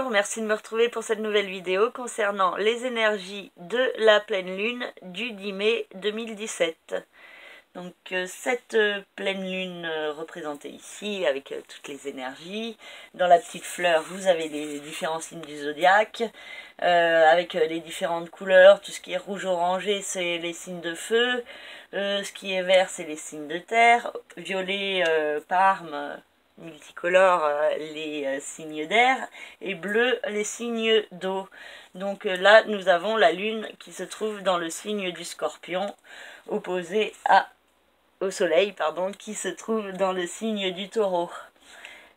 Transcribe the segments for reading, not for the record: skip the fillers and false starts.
bonjour, merci de me retrouver pour cette nouvelle vidéo concernant les énergies de la pleine lune du 10 mai 2017. Donc cette pleine lune représentée ici avec toutes les énergies. Dans la petite fleur vous avez les différents signes du zodiaque avec les différentes couleurs. Tout ce qui est rouge orangé c'est les signes de feu, ce qui est vert c'est les signes de terre, violet parme multicolore les signes d'air et bleu les signes d'eau. Donc là nous avons la lune qui se trouve dans le signe du Scorpion opposé au soleil qui se trouve dans le signe du Taureau.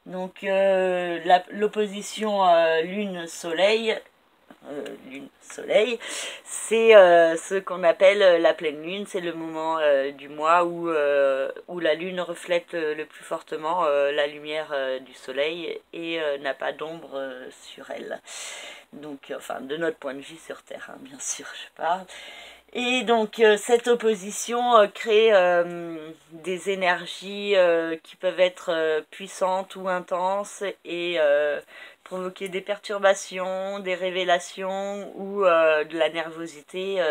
Donc l'opposition lune-soleil c'est ce qu'on appelle la pleine lune. C'est le moment du mois où la lune reflète le plus fortement la lumière du soleil et n'a pas d'ombre sur elle. Donc enfin de notre point de vue sur Terre, hein, bien sûr je parle. Et donc cette opposition crée des énergies qui peuvent être puissantes ou intenses et provoquer des perturbations, des révélations ou de la nervosité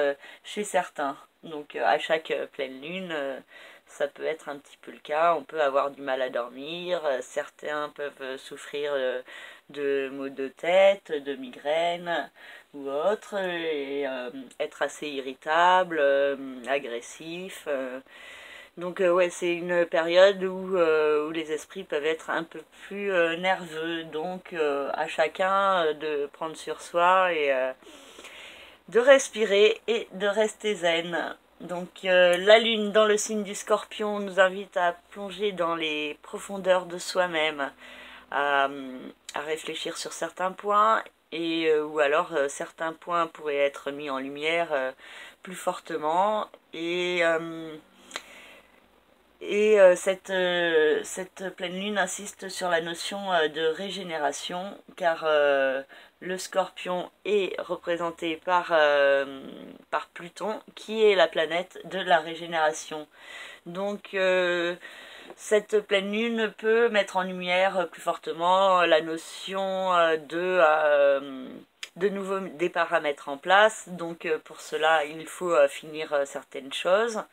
chez certains. Donc à chaque pleine lune, ça peut être un petit peu le cas. On peut avoir du mal à dormir, certains peuvent souffrir de maux de tête, de migraines ou autres, et être assez irritable, agressif. Donc ouais, c'est une période où les esprits peuvent être un peu plus nerveux. Donc à chacun de prendre sur soi et de respirer et de rester zen. Donc la lune dans le signe du Scorpion nous invite à plonger dans les profondeurs de soi-même, à réfléchir sur certains points et ou alors certains points pourraient être mis en lumière plus fortement cette pleine lune insiste sur la notion de régénération car le Scorpion est représenté par Pluton qui est la planète de la régénération. Donc cette pleine lune peut mettre en lumière plus fortement la notion de nouveaux des paramètres en place. Donc pour cela il faut finir certaines choses,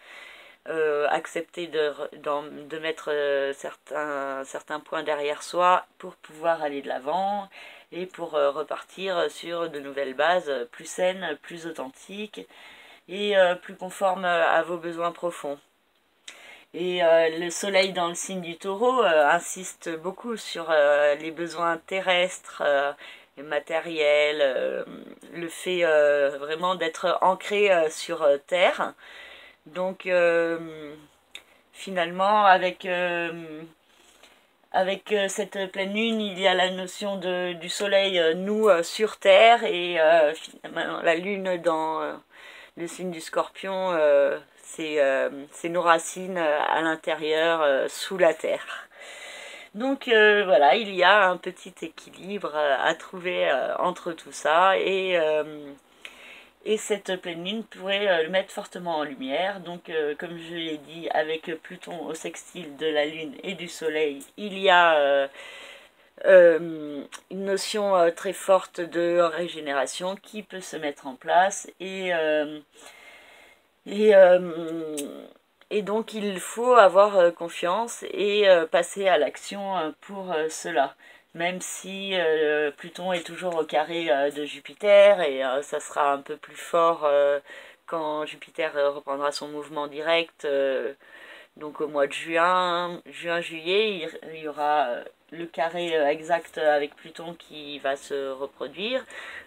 accepter de mettre certains points derrière soi pour pouvoir aller de l'avant et pour repartir sur de nouvelles bases plus saines, plus authentiques et plus conformes à vos besoins profonds. Et le soleil dans le signe du Taureau insiste beaucoup sur les besoins terrestres, matériels, le fait vraiment d'être ancré sur Terre. Donc finalement avec cette pleine lune il y a la notion du soleil nous sur Terre et finalement la lune dans le signe du Scorpion c'est nos racines à l'intérieur sous la terre. Donc voilà, il y a un petit équilibre à trouver entre tout ça et cette pleine lune pourrait le mettre fortement en lumière. Donc comme je l'ai dit, avec Pluton au sextile de la lune et du soleil, il y a une notion très forte de régénération qui peut se mettre en place et donc il faut avoir confiance et passer à l'action pour cela. Même si Pluton est toujours au carré de Jupiter et ça sera un peu plus fort quand Jupiter reprendra son mouvement direct. Donc au mois de juillet, il y aura le carré exact avec Pluton qui va se reproduire.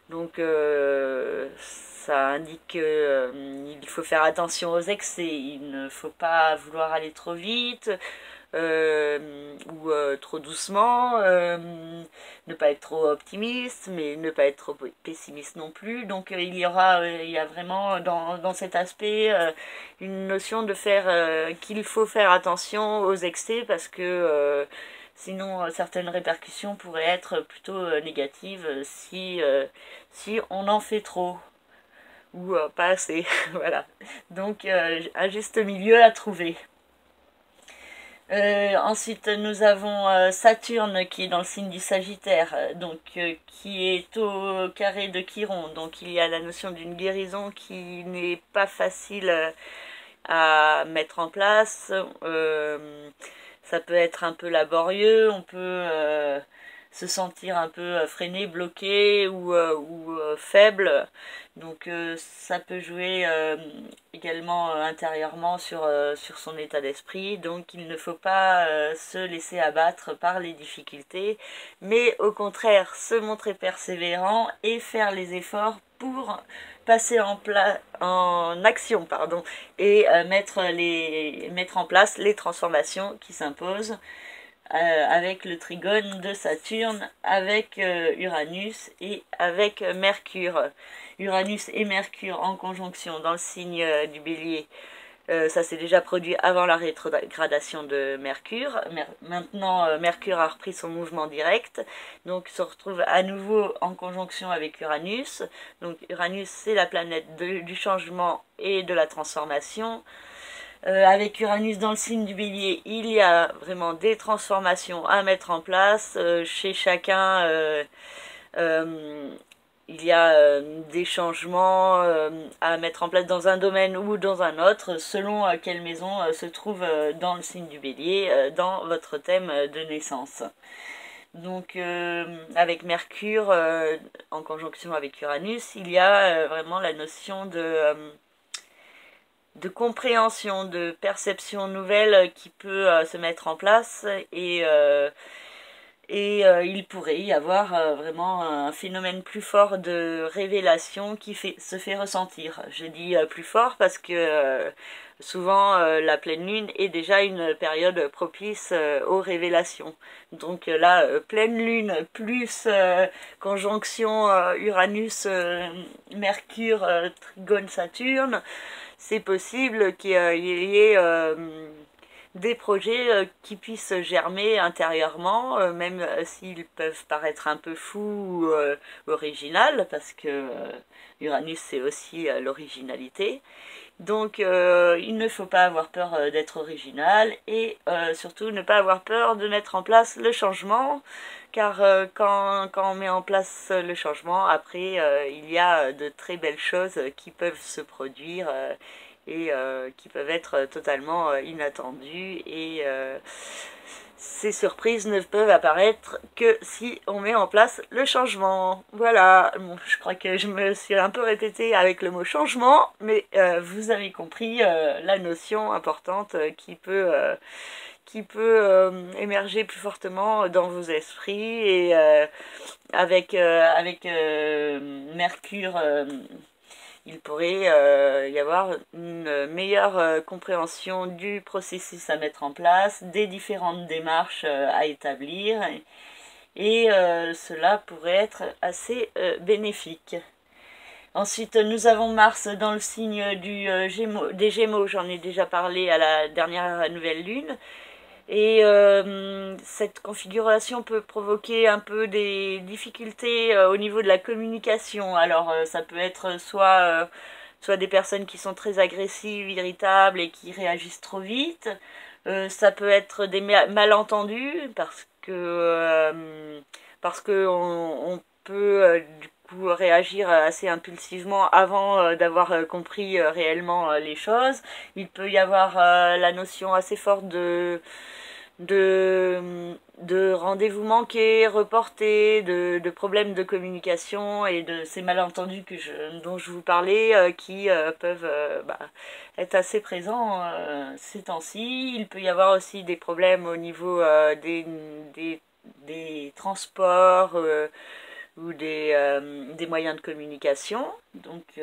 Donc ça indique qu'il faut faire attention aux excès, il ne faut pas vouloir aller trop vite ou trop doucement, ne pas être trop optimiste mais ne pas être trop pessimiste non plus. Donc il y a vraiment dans cet aspect une notion de qu'il faut faire attention aux excès parce que sinon certaines répercussions pourraient être plutôt négatives si on en fait trop ou pas assez. Voilà, donc un juste milieu à trouver. Ensuite, nous avons Saturne qui est dans le signe du Sagittaire, qui est au carré de Chiron. Donc il y a la notion d'une guérison qui n'est pas facile à mettre en place. Ça peut être un peu laborieux, on peut se sentir un peu freiné, bloqué ou faible. Donc ça peut jouer également intérieurement sur son état d'esprit. Donc il ne faut pas se laisser abattre par les difficultés, mais au contraire se montrer persévérant et faire les efforts pour passer en action et mettre en place les transformations qui s'imposent avec le trigone de Saturne, avec Uranus et avec Mercure. Uranus et Mercure en conjonction dans le signe du Bélier. Ça s'est déjà produit avant la rétrogradation de Mercure. Maintenant, Mercure a repris son mouvement direct, donc se retrouve à nouveau en conjonction avec Uranus. Donc Uranus, c'est la planète du changement et de la transformation. Avec Uranus dans le signe du Bélier, il y a vraiment des transformations à mettre en place. Chez chacun, il y a des changements à mettre en place dans un domaine ou dans un autre, selon quelle maison se trouve dans le signe du Bélier, dans votre thème de naissance. Donc avec Mercure en conjonction avec Uranus, il y a vraiment la notion de compréhension, de perception nouvelle qui peut se mettre en place et il pourrait y avoir vraiment un phénomène plus fort de révélation qui se fait ressentir. Je dis plus fort parce que souvent la pleine lune est déjà une période propice aux révélations. Donc là, pleine lune plus conjonction Uranus-Mercure, trigone Saturne, c'est possible qu'il y ait des projets qui puissent germer intérieurement, même s'ils peuvent paraître un peu fous ou original, parce que Uranus c'est aussi l'originalité. Donc il ne faut pas avoir peur d'être original et surtout ne pas avoir peur de mettre en place le changement, car quand on met en place le changement, après il y a de très belles choses qui peuvent se produire et qui peuvent être totalement inattendues et ces surprises ne peuvent apparaître que si on met en place le changement. Voilà, bon, je crois que je me suis un peu répétée avec le mot changement, mais vous avez compris la notion importante qui peut émerger plus fortement dans vos esprits et avec Mercure il pourrait y avoir une meilleure compréhension du processus à mettre en place, des différentes démarches à établir, et cela pourrait être assez bénéfique. Ensuite, nous avons Mars dans le signe des Gémeaux, j'en ai déjà parlé à la dernière nouvelle lune. Et cette configuration peut provoquer un peu des difficultés au niveau de la communication. Alors ça peut être soit des personnes qui sont très agressives, irritables et qui réagissent trop vite. Ça peut être des malentendus parce que on peut du coup réagir assez impulsivement avant d'avoir compris réellement les choses. Il peut y avoir la notion assez forte de rendez-vous manqués, reportés, de problèmes de communication et de ces malentendus dont je vous parlais qui peuvent être assez présents ces temps-ci. Il peut y avoir aussi des problèmes au niveau des transports ou des moyens de communication. Donc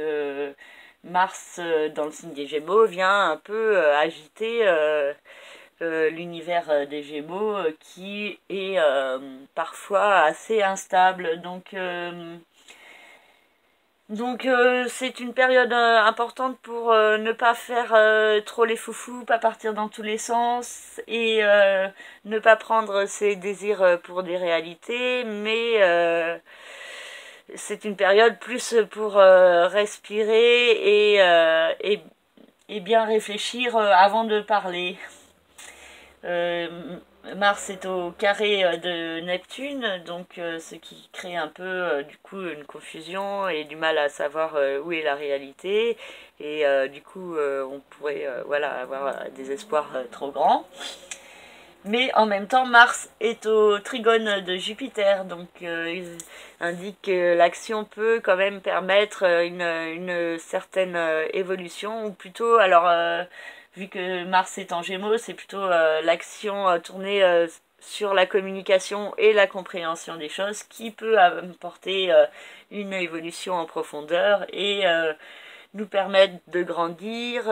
Mars dans le signe des Gémeaux vient un peu agiter l'univers des Gémeaux qui est parfois assez instable. Donc c'est une période importante pour ne pas faire trop les foufous, pas partir dans tous les sens et ne pas prendre ses désirs pour des réalités, mais c'est une période plus pour respirer et bien réfléchir avant de parler. Mars est au carré de Neptune, donc ce qui crée un peu du coup une confusion et du mal à savoir où est la réalité. Et du coup, on pourrait voilà, avoir des espoirs trop grands. Mais en même temps, Mars est au trigone de Jupiter, donc il indique que l'action peut quand même permettre une certaine évolution, ou plutôt, alors, vu que Mars est en Gémeaux, c'est plutôt l'action tournée sur la communication et la compréhension des choses qui peut apporter une évolution en profondeur et nous permettre de grandir,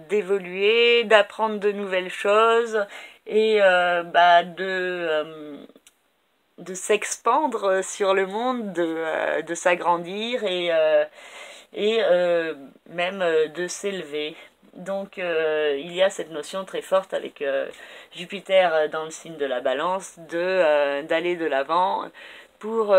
d'évoluer, d'apprendre de nouvelles choses et de s'expandre sur le monde, de s'agrandir et même de s'élever. Donc il y a cette notion très forte avec Jupiter dans le signe de la balance d'aller de l'avant pour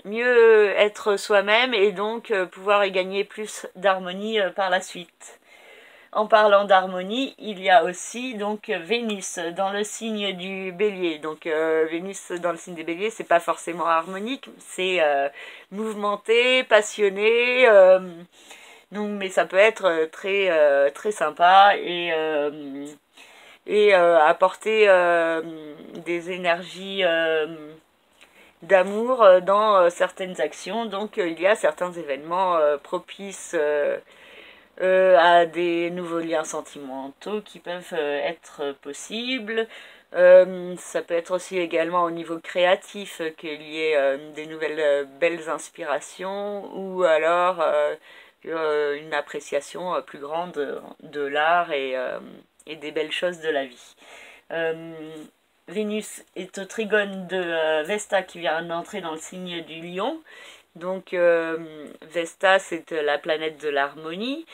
mieux être soi-même et donc pouvoir y gagner plus d'harmonie par la suite. En parlant d'harmonie, il y a aussi donc Vénus dans le signe du Bélier. Donc Vénus dans le signe des Béliers, c'est pas forcément harmonique, c'est mouvementé, passionné. Donc, mais ça peut être très sympa et apporter des énergies d'amour dans certaines actions. Donc il y a certains événements propices à des nouveaux liens sentimentaux qui peuvent être possibles. Ça peut être aussi également au niveau créatif qu'il y ait des nouvelles belles inspirations ou alors une appréciation plus grande de l'art et des belles choses de la vie. Vénus est au trigone de Vesta qui vient d'entrer dans le signe du Lion. Donc Vesta, c'est la planète de l'harmonie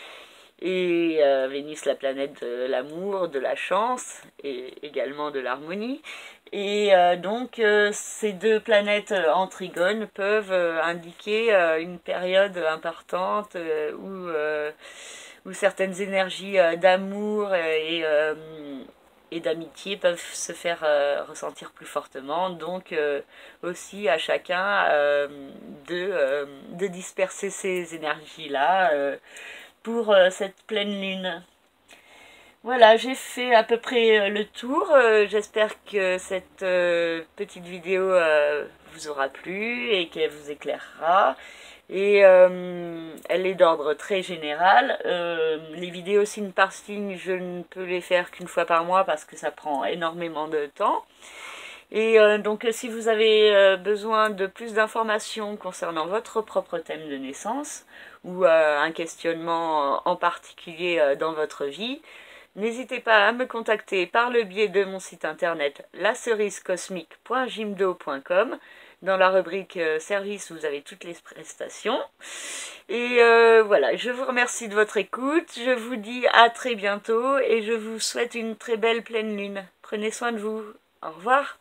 et Vénus, la planète de l'amour, de la chance et également de l'harmonie. Et donc ces deux planètes en trigone peuvent indiquer une période importante où certaines énergies d'amour et d'amitié peuvent se faire ressentir plus fortement. Donc aussi à chacun de disperser ces énergies-là pour cette pleine lune. Voilà, j'ai fait à peu près le tour. J'espère que cette petite vidéo vous aura plu et qu'elle vous éclairera. Et elle est d'ordre très général. Les vidéos signe par signe, je ne peux les faire qu'une fois par mois parce que ça prend énormément de temps. Et donc si vous avez besoin de plus d'informations concernant votre propre thème de naissance ou un questionnement en particulier dans votre vie, n'hésitez pas à me contacter par le biais de mon site internet lacerisecosmique.jimdo.com. Dans la rubrique service, vous avez toutes les prestations. Et voilà, je vous remercie de votre écoute. Je vous dis à très bientôt et je vous souhaite une très belle pleine lune. Prenez soin de vous. Au revoir.